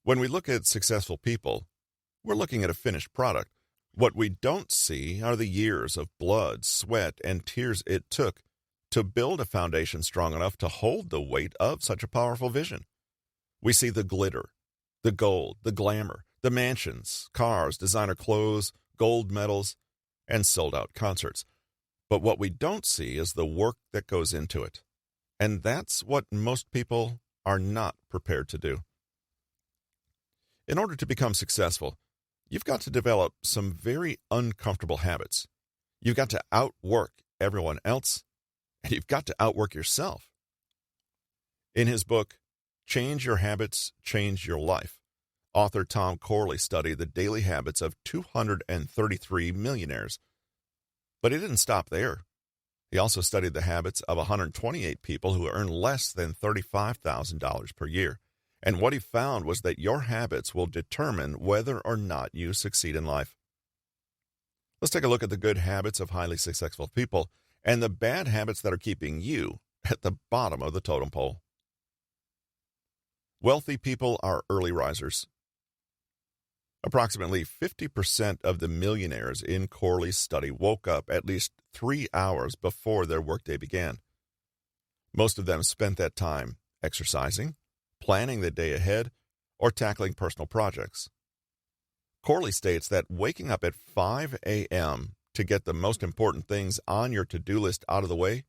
When we look at successful people, we're looking at a finished product. What we don't see are the years of blood, sweat, and tears it took to build a foundation strong enough to hold the weight of such a powerful vision. We see the glitter, the gold, the glamour, the mansions, cars, designer clothes, gold medals, and sold-out concerts. But what we don't see is the work that goes into it. And that's what most people are not prepared to do. In order to become successful, you've got to develop some very uncomfortable habits. You've got to outwork everyone else, and you've got to outwork yourself. In his book, Change Your Habits, Change Your Life, author Tom Corley studied the daily habits of 233 millionaires. But he didn't stop there. He also studied the habits of 128 people who earn less than $35,000 per year. And what he found was that your habits will determine whether or not you succeed in life. Let's take a look at the good habits of highly successful people and the bad habits that are keeping you at the bottom of the totem pole. Wealthy people are early risers. Approximately 50% of the millionaires in Corley's study woke up at least 3 hours before their workday began. Most of them spent that time exercising, planning the day ahead, or tackling personal projects. Corley states that waking up at 5 a.m. to get the most important things on your to-do list out of the way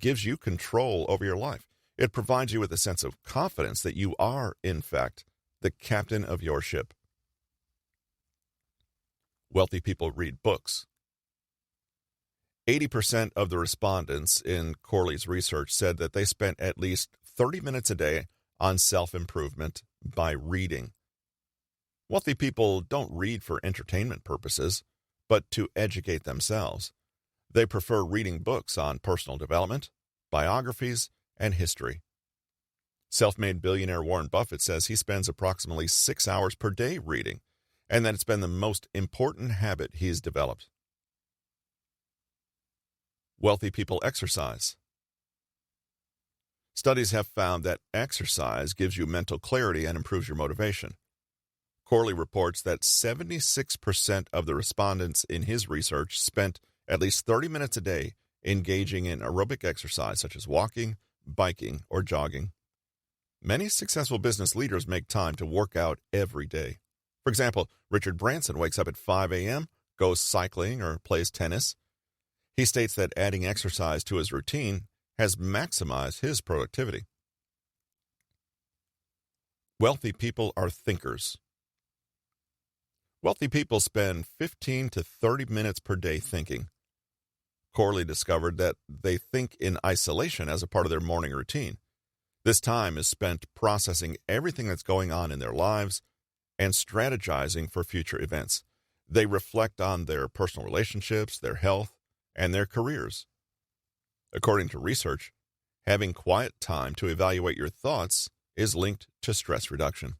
gives you control over your life. It provides you with a sense of confidence that you are, in fact, the captain of your ship. Wealthy people read books. 80% of the respondents in Corley's research said that they spent at least 30 minutes a day on self-improvement by reading. Wealthy people don't read for entertainment purposes, but to educate themselves. They prefer reading books on personal development, biographies, and history. Self-made billionaire Warren Buffett says he spends approximately 6 hours per day reading, and that it's been the most important habit he's developed. Wealthy people exercise. Studies have found that exercise gives you mental clarity and improves your motivation. Corley reports that 76% of the respondents in his research spent at least 30 minutes a day engaging in aerobic exercise such as walking, biking, or jogging. Many successful business leaders make time to work out every day. For example, Richard Branson wakes up at 5 a.m., goes cycling, or plays tennis. He states that adding exercise to his routine has maximized his productivity. Wealthy people are thinkers. Wealthy people spend 15 to 30 minutes per day thinking. Corley discovered that they think in isolation as a part of their morning routine. This time is spent processing everything that's going on in their lives and strategizing for future events. They reflect on their personal relationships, their health, and their careers. According to research, having quiet time to evaluate your thoughts is linked to stress reduction.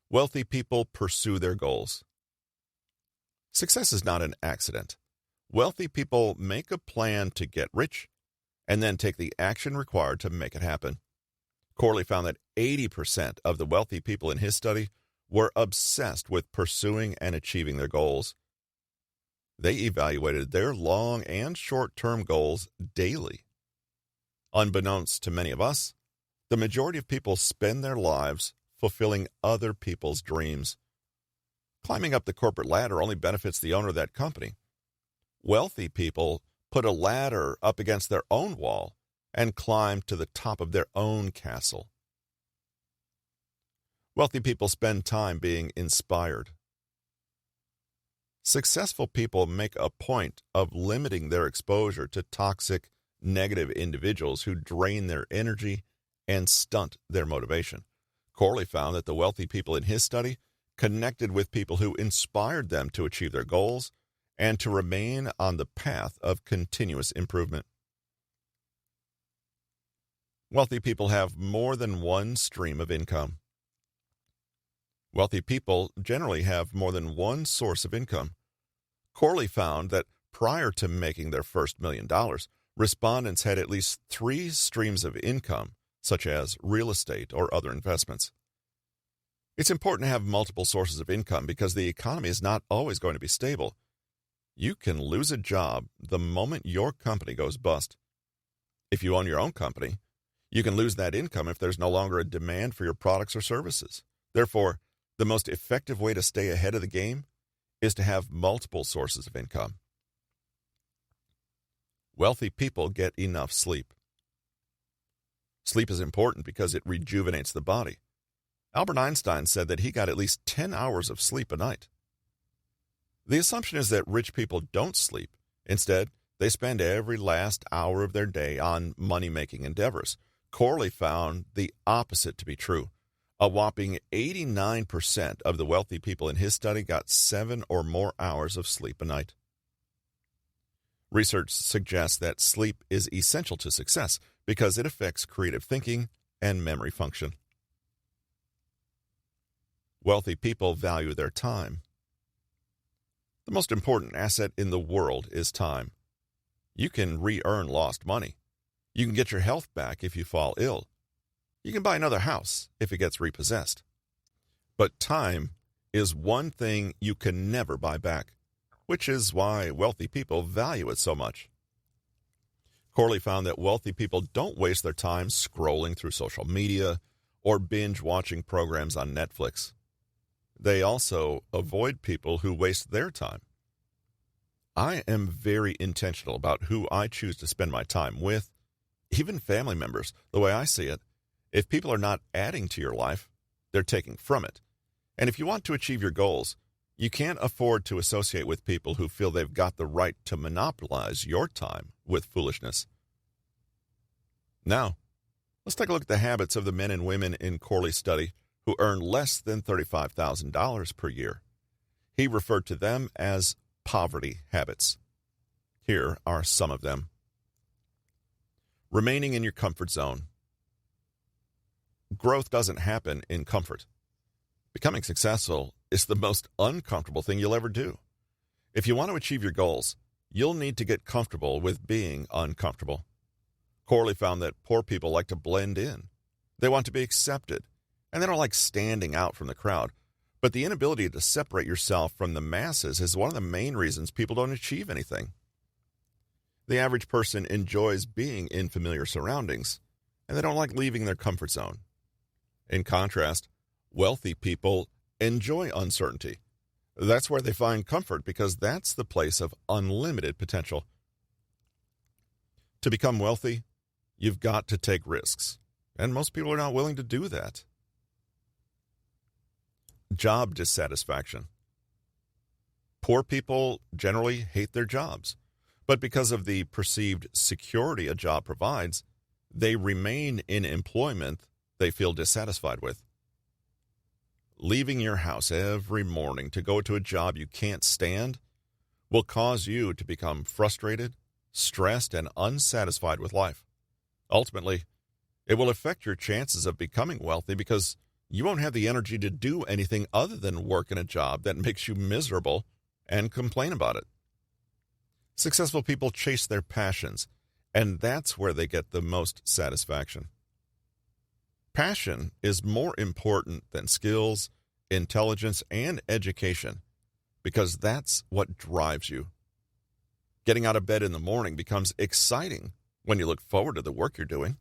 Wealthy people pursue their goals. Success is not an accident. Wealthy people make a plan to get rich and then take the action required to make it happen. Corley found that 80% of the wealthy people in his study were obsessed with pursuing and achieving their goals. They evaluated their long and short-term goals daily. Unbeknownst to many of us, the majority of people spend their lives fulfilling other people's dreams. Climbing up the corporate ladder only benefits the owner of that company. Wealthy people put a ladder up against their own wall and climb to the top of their own castle. Wealthy people spend time being inspired. Successful people make a point of limiting their exposure to toxic, negative individuals who drain their energy and stunt their motivation. Corley found that the wealthy people in his study connected with people who inspired them to achieve their goals and to remain on the path of continuous improvement. Wealthy people have more than one stream of income. Wealthy people generally have more than one source of income. Corley found that prior to making their first $1 million, respondents had at least 3 streams of income, such as real estate or other investments. It's important to have multiple sources of income because the economy is not always going to be stable. You can lose a job the moment your company goes bust. If you own your own company, you can lose that income if there's no longer a demand for your products or services. Therefore, the most effective way to stay ahead of the game is to have multiple sources of income. Wealthy people get enough sleep. Sleep is important because it rejuvenates the body. Albert Einstein said that he got at least 10 hours of sleep a night. The assumption is that rich people don't sleep. Instead, they spend every last hour of their day on money-making endeavors. Corley found the opposite to be true. A whopping 89% of the wealthy people in his study got 7 or more hours of sleep a night. Research suggests that sleep is essential to success because it affects creative thinking and memory function. Wealthy people value their time. The most important asset in the world is time. You can re-earn lost money. You can get your health back if you fall ill. You can buy another house if it gets repossessed. But time is one thing you can never buy back, which is why wealthy people value it so much. Corley found that wealthy people don't waste their time scrolling through social media or binge-watching programs on Netflix. They also avoid people who waste their time. I am very intentional about who I choose to spend my time with, even family members. The way I see it, if people are not adding to your life, they're taking from it. And if you want to achieve your goals, you can't afford to associate with people who feel they've got the right to monopolize your time with foolishness. Now, let's take a look at the habits of the men and women in Corley's study who earn less than $35,000 per year. He referred to them as poverty habits. Here are some of them. Remaining in your comfort zone. Growth doesn't happen in comfort. Becoming successful is the most uncomfortable thing you'll ever do. If you want to achieve your goals, you'll need to get comfortable with being uncomfortable. Corley found that poor people like to blend in. They want to be accepted, and they don't like standing out from the crowd. But the inability to separate yourself from the masses is one of the main reasons people don't achieve anything. The average person enjoys being in familiar surroundings, and they don't like leaving their comfort zone. In contrast, wealthy people enjoy uncertainty. That's where they find comfort because that's the place of unlimited potential. To become wealthy, you've got to take risks, and most people are not willing to do that. Job dissatisfaction. Poor people generally hate their jobs, but because of the perceived security a job provides, they remain in employment they feel dissatisfied with. Leaving your house every morning to go to a job you can't stand will cause you to become frustrated, stressed, and unsatisfied with life. Ultimately, it will affect your chances of becoming wealthy because you won't have the energy to do anything other than work in a job that makes you miserable and complain about it. Successful people chase their passions, and that's where they get the most satisfaction. Passion is more important than skills, intelligence, and education because that's what drives you. Getting out of bed in the morning becomes exciting when you look forward to the work you're doing.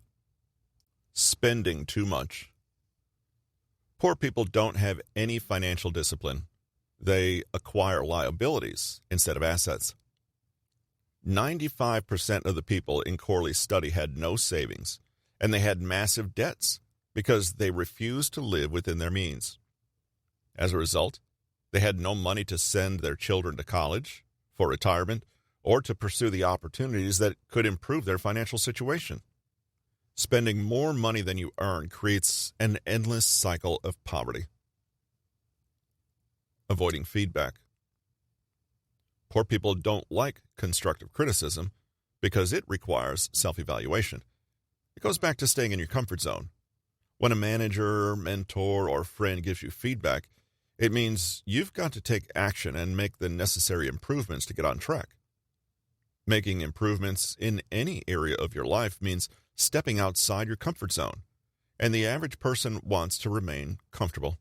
Spending too much. Poor people don't have any financial discipline. They acquire liabilities instead of assets. 95% of the people in Corley's study had no savings, and they had massive debts because they refused to live within their means. As a result, they had no money to send their children to college, for retirement, or to pursue the opportunities that could improve their financial situation. Spending more money than you earn creates an endless cycle of poverty. Avoiding feedback. Poor people don't like constructive criticism because it requires self-evaluation. It goes back to staying in your comfort zone. When a manager, mentor, or friend gives you feedback, it means you've got to take action and make the necessary improvements to get on track. Making improvements in any area of your life means stepping outside your comfort zone, and the average person wants to remain comfortable.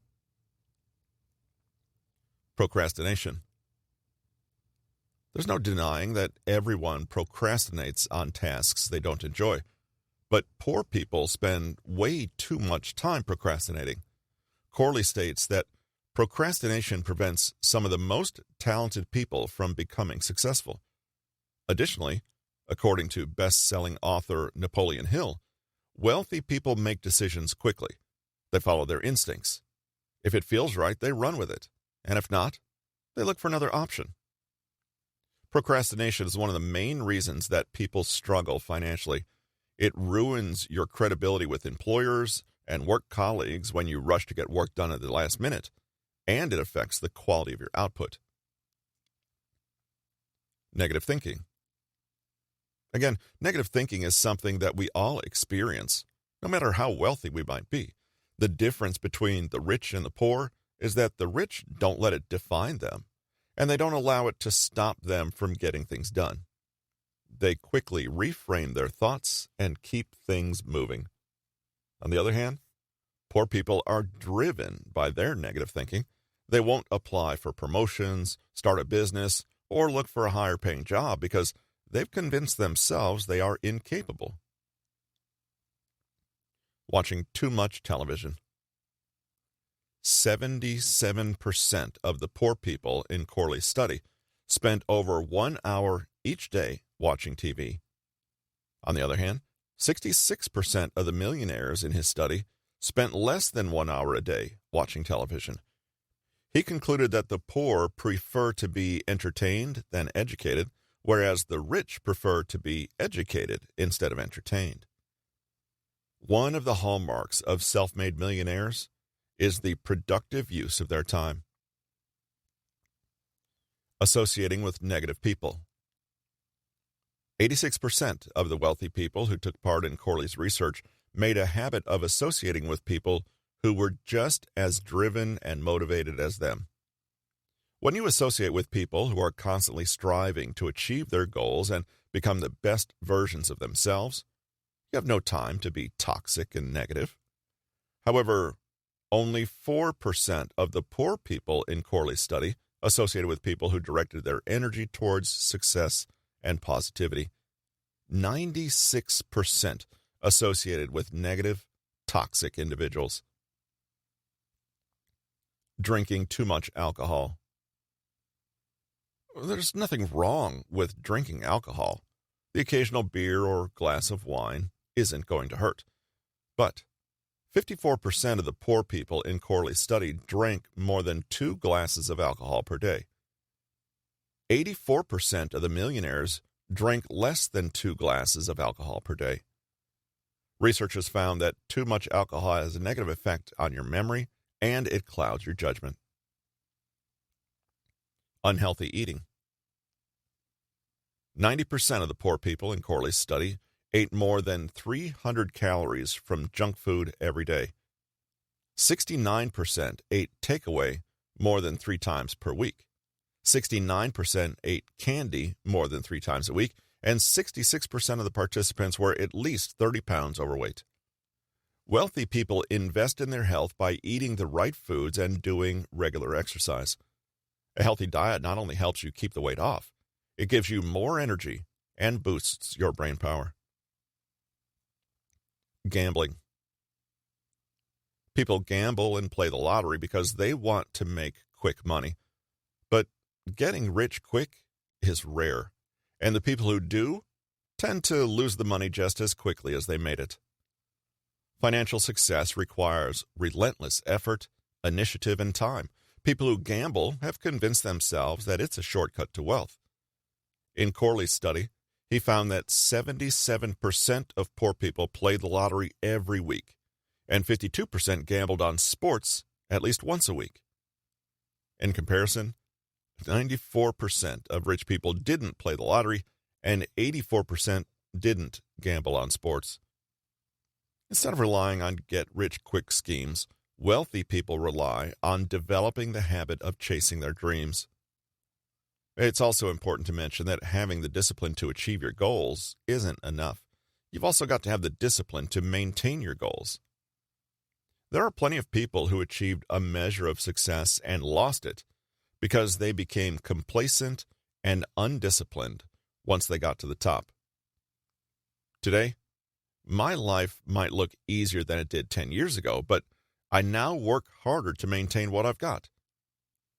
Procrastination. There's no denying that everyone procrastinates on tasks they don't enjoy, but poor people spend way too much time procrastinating. Corley states that procrastination prevents some of the most talented people from becoming successful. Additionally, according to best-selling author Napoleon Hill, wealthy people make decisions quickly. They follow their instincts. If it feels right, they run with it. And if not, they look for another option. Procrastination is one of the main reasons that people struggle financially. It ruins your credibility with employers and work colleagues when you rush to get work done at the last minute, and it affects the quality of your output. Negative thinking. Again, negative thinking is something that we all experience, no matter how wealthy we might be. The difference between the rich and the poor is that the rich don't let it define them, and they don't allow it to stop them from getting things done. They quickly reframe their thoughts and keep things moving. On the other hand, poor people are driven by their negative thinking. They won't apply for promotions, start a business, or look for a higher paying job because they've convinced themselves they are incapable. Watching too much television. 77% of the poor people in Corley's study spent over 1 hour each day watching TV. On the other hand, 66% of the millionaires in his study spent less than 1 hour a day watching television. He concluded that the poor prefer to be entertained than educated, whereas the rich prefer to be educated instead of entertained. One of the hallmarks of self-made millionaires is the productive use of their time. Associating with negative people. 86% of the wealthy people who took part in Corley's research made a habit of associating with people who were just as driven and motivated as them. When you associate with people who are constantly striving to achieve their goals and become the best versions of themselves, you have no time to be toxic and negative. However, only 4% of the poor people in Corley's study associated with people who directed their energy towards success and positivity. 96% associated with negative, toxic individuals. Drinking too much alcohol. There's nothing wrong with drinking alcohol. The occasional beer or glass of wine isn't going to hurt. But 54% of the poor people in Corley's study drank more than 2 glasses of alcohol per day. 84% of the millionaires drank less than 2 glasses of alcohol per day. Researchers found that too much alcohol has a negative effect on your memory and it clouds your judgment. Unhealthy eating. 90% of the poor people in Corley's study ate more than 300 calories from junk food every day. 69% ate takeaway more than 3 times per week. 69% ate candy more than 3 times a week, and 66% of the participants were at least 30 pounds overweight. Wealthy people invest in their health by eating the right foods and doing regular exercise. A healthy diet not only helps you keep the weight off, it gives you more energy and boosts your brain power. Gambling. People gamble and play the lottery because they want to make quick money. But getting rich quick is rare, and the people who do tend to lose the money just as quickly as they made it. Financial success requires relentless effort, initiative, and time. People who gamble have convinced themselves that it's a shortcut to wealth. In Corley's study, he found that 77% of poor people played the lottery every week, and 52% gambled on sports at least once a week. In comparison, 94% of rich people didn't play the lottery, and 84% didn't gamble on sports. Instead of relying on get-rich-quick schemes, wealthy people rely on developing the habit of chasing their dreams. It's also important to mention that having the discipline to achieve your goals isn't enough. You've also got to have the discipline to maintain your goals. There are plenty of people who achieved a measure of success and lost it, because they became complacent and undisciplined once they got to the top. Today, my life might look easier than it did 10 years ago, but I now work harder to maintain what I've got.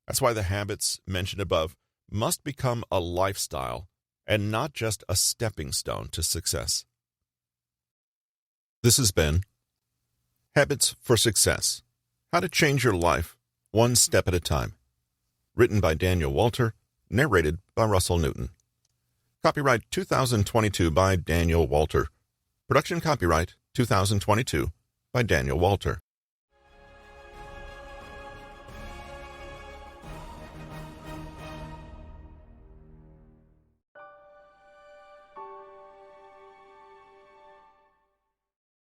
That's why the habits mentioned above must become a lifestyle and not just a stepping stone to success. This has been Habits for Success: How to Change Your Life One Step at a Time. Written by Daniel Walter, narrated by Russell Newton. Copyright 2022 by Daniel Walter. Production copyright 2022 by Daniel Walter.